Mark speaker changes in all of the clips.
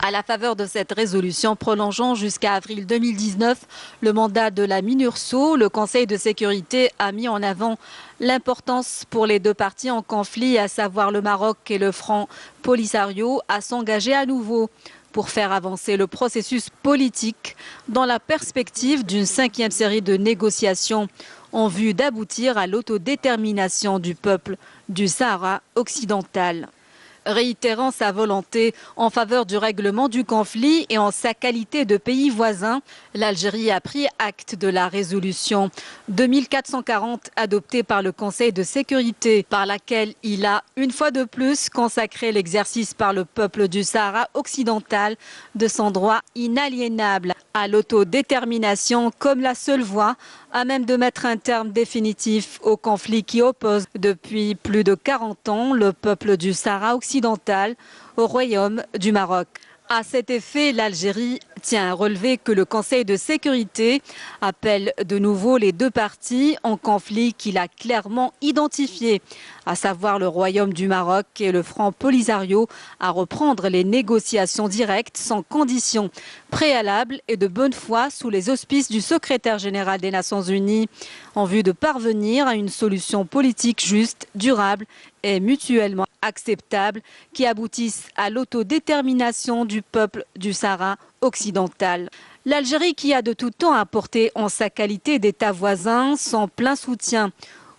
Speaker 1: À la faveur de cette résolution prolongeant jusqu'à avril 2019 le mandat de la MINURSO, le Conseil de sécurité a mis en avant l'importance pour les deux parties en conflit, à savoir le Maroc et le Front Polisario, à s'engager à nouveau pour faire avancer le processus politique dans la perspective d'une 5e série de négociations en vue d'aboutir à l'autodétermination du peuple du Sahara occidental. Réitérant sa volonté en faveur du règlement du conflit et en sa qualité de pays voisin, l'Algérie a pris acte de la résolution 2440 adoptée par le Conseil de sécurité, par laquelle il a, une fois de plus, consacré l'exercice par le peuple du Sahara occidental de son droit inaliénable à l'autodétermination comme la seule voie à même de mettre un terme définitif au conflit qui oppose depuis plus de 40 ans le peuple du Sahara occidental au Royaume du Maroc. À cet effet, l'Algérie tient à relever que le Conseil de sécurité appelle de nouveau les deux parties en conflit qu'il a clairement identifié, à savoir le Royaume du Maroc et le Front Polisario, à reprendre les négociations directes sans conditions préalables et de bonne foi sous les auspices du secrétaire général des Nations Unies en vue de parvenir à une solution politique juste, durable et mutuellement acceptable qui aboutisse à l'autodétermination du peuple du Sahara occidental. L'Algérie, qui a de tout temps apporté en sa qualité d'État voisin son plein soutien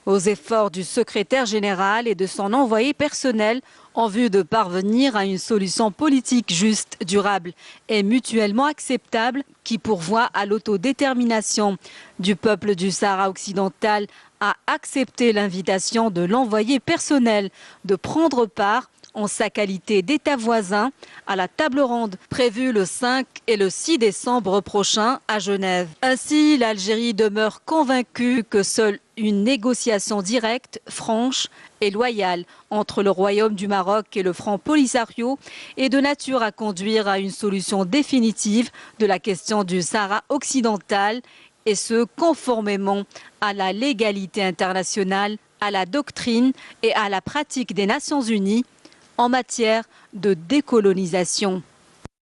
Speaker 1: aux efforts du secrétaire général et de son envoyé personnel en vue de parvenir à une solution politique juste, durable et mutuellement acceptable qui pourvoit à l'autodétermination du peuple du Sahara occidental, a accepté l'invitation de l'envoyé personnel de prendre part en sa qualité d'État voisin à la table ronde prévue le 5 et le 6 décembre prochain à Genève. Ainsi, l'Algérie demeure convaincue que seule une négociation directe, franche et loyale entre le Royaume du Maroc et le Front Polisario est de nature à conduire à une solution définitive de la question du Sahara occidental, et ce, conformément à la légalité internationale, à la doctrine et à la pratique des Nations Unies en matière de décolonisation.